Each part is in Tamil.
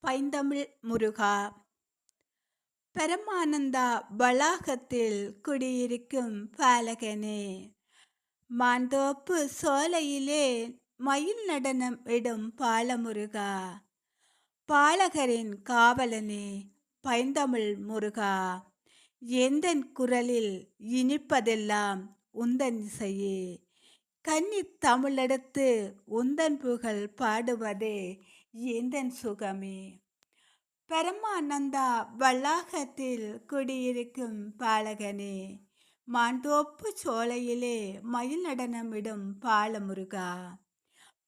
பைந்தமிழ் முருகா. பரமானந்தா வளாகத்தில் குடியிருக்கும் பாலகனே, மாந்தோப்பு சோலையிலே மயில் நடனம் இடும் பாலமுருகா. பாலகரின் காவலனே, பைந்தமிழ் முருகா. எந்தன் குரலில் இனிப்பதெல்லாம் உந்தன் இசையே. கன்னித் தமிழெடுத்து உந்தன் புகழ் பாடுவதே எந்தன் சுகமே. பரமானந்தா வளாகத்தில் குடியிருக்கும் பாலகனே, மாந்தோப்பு சோலையிலே மயில் நடனமிடும் பாலமுருகா.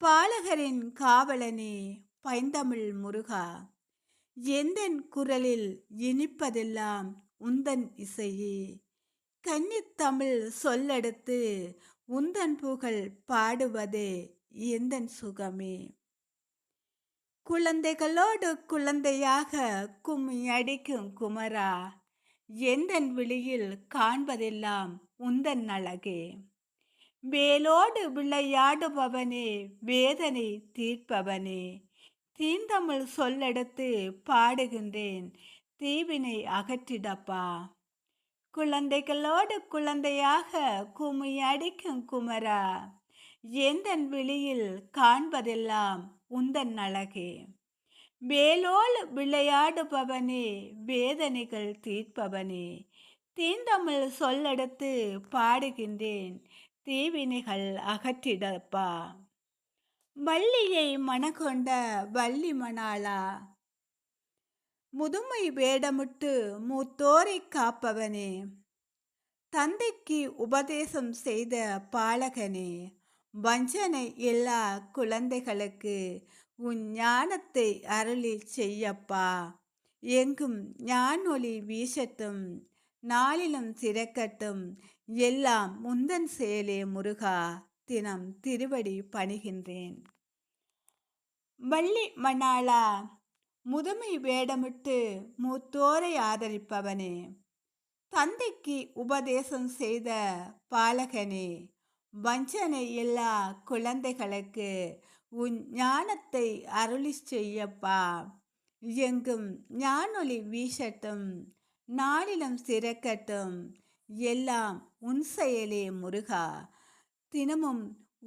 பாலகரின் காவலனே, பைந்தமிழ் முருகா. எந்தன் குரலில் இனிப்பதெல்லாம் உந்தன் இசையே. கன்னித் தமிழ் சொல்லெடுத்து உந்தன் புகழ் பாடுவதே எந்தன் சுகமே. குழந்தைகளோடு குழந்தையாக கும்மி அடிக்கும் குமரா, எந்தன் விழியில் காண்பதெல்லாம் உந்தன் அழகே. வேலோடு விளையாடுபவனே, வேதனை தீர்ப்பவனே, தீந்தமிழ் சொல்லெடுத்து பாடுகின்றேன், தீவினை அகற்றிடப்பா. குழந்தைகளோடு குழந்தையாக கும்மி அடிக்கும் குமரா, எந்தன் விழியில் காண்பதெல்லாம் உந்தன் அழகே. வேலோடு விளையாடுபவனே, வேதனைகள் தீர்ப்பவனே, தீந்தமிழ் சொல்லெடுத்து பாடுகின்றேன், தீவினைகள் அகற்றிடப்பா. வள்ளியை மணக்கொண்ட வள்ளி மணாளா, முதுமை வேடமிட்டு மூத்தோரை காப்பவனே, தந்தைக்கு உபதேசம் செய்த பாலகனே, வஞ்சனை எல்லா குழந்தைகளுக்கு உன் ஞானத்தை அருளி செய்யப்பா. எங்கும் ஞானொளி வீசட்டும், நாளிலும் சிறக்கட்டும், எல்லாம் முந்தன் செயலே முருகா. தினம் திருவடி பணிகின்றேன். வள்ளி மணாளா, முதுமை வேடமிட்டு மூத்தோரை ஆதரிப்பவனே, தந்தைக்கு உபதேசம் செய்த பாலகனே, வஞ்சனை எல்லா குழந்தைகளுக்கு உன் ஞானத்தை அருளி செய்யப்பா. எங்கும் ஞானொளி வீசட்டும், நாளிலும் சிறக்கட்டும், எல்லாம் உன் செயலே முருகா. தினமும்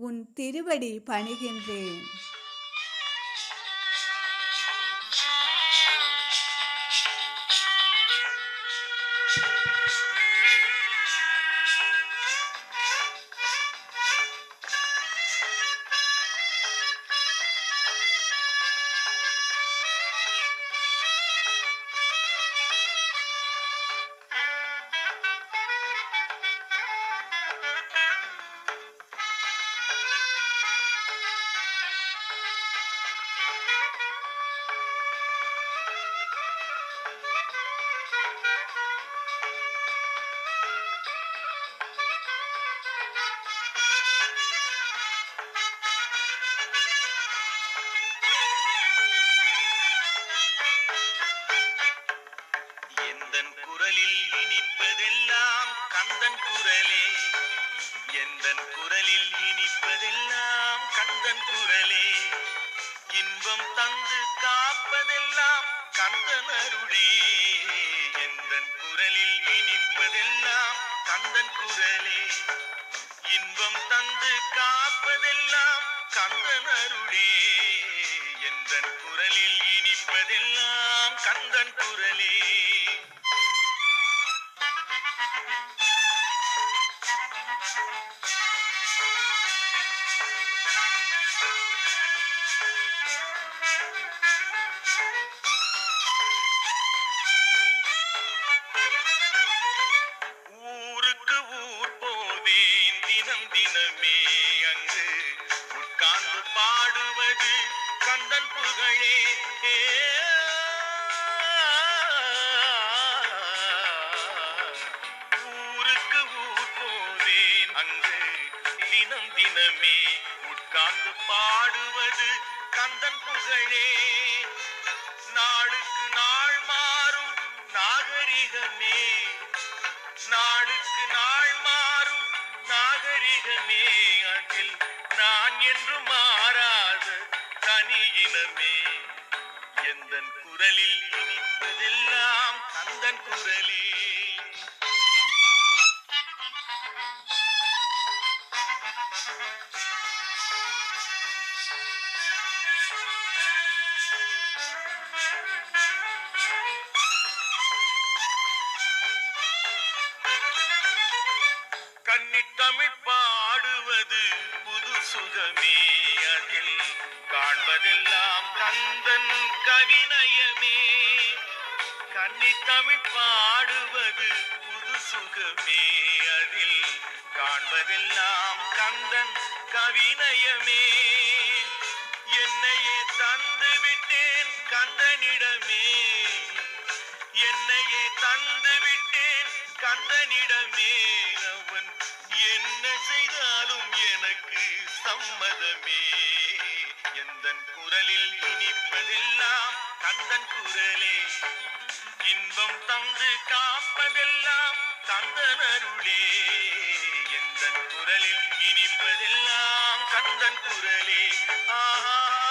உன் திருவடி பணிகின்றேன். எந்தன் குரலில் இனிப்பதெல்லாம் கந்தன் குரலே. எந்தன் குரலில் இனிப்பதெல்லாம் கந்தன் குரலே. இன்பம் தந்து காப்பதெல்லாம் கந்தன் அருளே. எந்தன் குரலில் இனிப்பதெல்லாம் கந்தன் குரலே. இன்பம் தந்து காப்பதெல்லாம் கந்தன் அருளே. எந்தன் குரலில் இனிப்பதெல்லாம் கந்தன் குரலே. ஊருக்கு ஊர் போவேன் தினம் தினமே, அங்கு உட்கார்ந்து பாடுவது கந்தன் புகழே. ஊருக்கு ஊர் போவேன், அங்கு தினம் தினமே உட்கார்ந்து பாடுவது கந்தன் புகழே. நாளுக்கு நாள் மாறும் நாகரிகமே, நாளுக்கு நாள் மாறும் நாகரிகமே, அதில் நான் என்று மாறாத தனி இனமே. எந்தன் கன்னித்தமிழ் பாடுவது புது சுகமே, அதில் காண்பதெல்லாம் கந்தன் கவிநயமே. கன்னித்தமிழ் பாடுவது புது சுகமே, அதில் காண்பதெல்லாம் கந்தன் கவிநயமே. என்னையே தந்து விட்டேன் கந்தனிடமே, என்னையே தந்து விட்டேன் கந்தனிடமே. அவன் என்ன செய்தாலும் எனக்கு சம்மதமே. எந்தன் குரலில் இனிப்பதெல்லாம் கந்தன் குரலே, இன்பம் தந்து காப்பதெல்லாம் கந்தன் அருளே. எந்தன் குரலில் இனிப்பதெல்லாம் கந்தன் குரலே. ஆஹா.